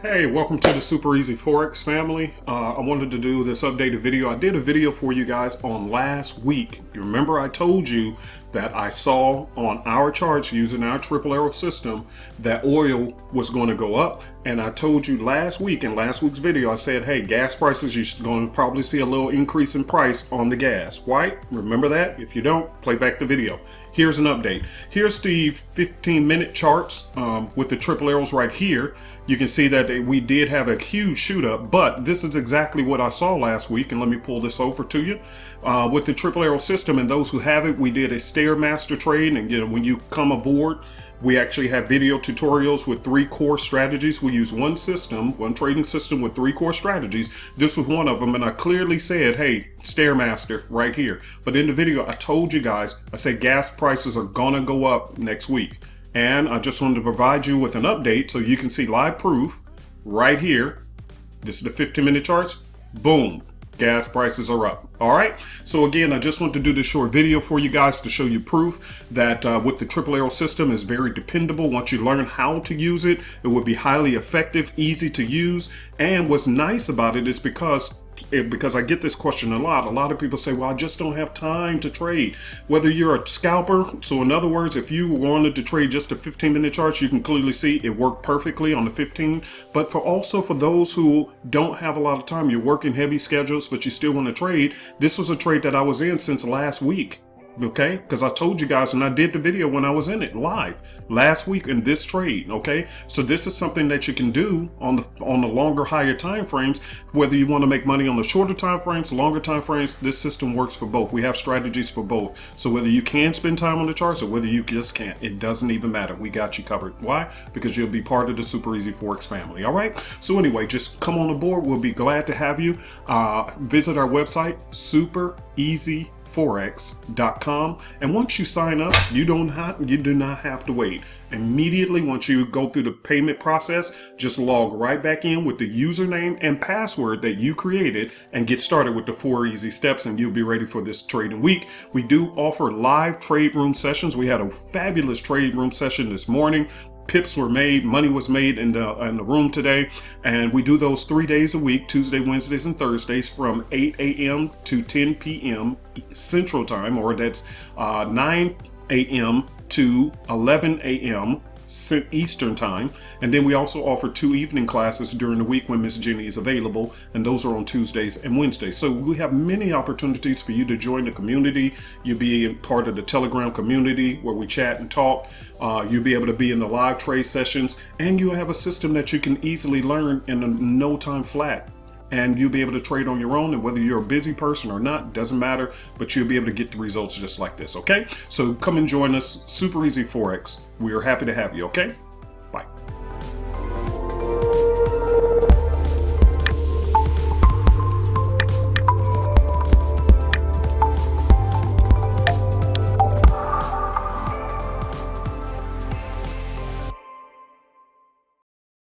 Hey, welcome to the Super Easy Forex family. I wanted to do this updated video. I did a video for you guys on last week. You remember I told you that I saw on our charts using our triple arrow system that oil was going to go up. And I told you last week in last week's video, I said, hey, gas prices, you're going to probably see a little increase in price on the gas. Why? Remember that? If you don't, play back the video. Here's an update. Here's the 15-minute charts with the triple arrows right here. You can see that we did have a huge shoot up, but this is exactly what I saw last week. And let me pull this over to you. With the triple arrow system, and those who have it, we did a Stairmaster trade. And when you come aboard, we actually have video tutorials with 3 core strategies. We use one system, one trading system with 3 core strategies. This was one of them, and I clearly said, hey, Stairmaster right here. But in the video, I told you guys, I said gas prices are gonna go up next week. And I just wanted to provide you with an update so you can see live proof right here. This is the 15-minute charts. Boom. Gas prices are up. All right. So again, I just want to do this short video for you guys to show you proof that with the triple arrow system is very dependable. Once you learn how to use it, it will be highly effective, easy to use. And what's nice about it is because I get this question a lot. A lot of people say, well, I just don't have time to trade. Whether you're a scalper, so in other words, if you wanted to trade just a 15-minute chart, you can clearly see it worked perfectly on the 15. But for those who don't have a lot of time, you're working heavy schedules, but you still want to trade, this was a trade that I was in since last week. Okay, because I told you guys, and I did the video when I was in it live last week in this trade. Okay, so this is something that you can do on the longer, higher time frames. Whether you want to make money on the shorter time frames, longer time frames, this system works for both. We have strategies for both. So whether you can spend time on the charts or whether you just can't, it doesn't even matter. We got you covered. Why? Because you'll be part of the Super Easy Forex family. All right. So anyway, just come on board. We'll be glad to have you. Visit our website, supereasyforex.com, and once you sign up, you do not have to wait. Immediately once you go through the payment process, just log right back in with the username and password that you created and get started with the 4 easy steps, and you'll be ready for this trading week. We do offer live trade room sessions. We had a fabulous trade room session this morning. Pips were made, money was made in the room today, and we do those 3 days a week, Tuesday, Wednesdays, and Thursdays from 8 a.m. to 10 p.m. Central Time, or that's 9 a.m. to 11 a.m. Eastern Time. And then we also offer 2 evening classes during the week when Miss Jenny is available, and those are on Tuesdays and Wednesdays. So we have many opportunities for you to join the community. You'll be part of the Telegram community where we chat and talk. You'll be able to be in the live trade sessions, and you have a system that you can easily learn in no time flat. And you'll be able to trade on your own, and whether you're a busy person or not, doesn't matter, but you'll be able to get the results just like this, okay? So come and join us, Super Easy Forex. We are happy to have you, okay?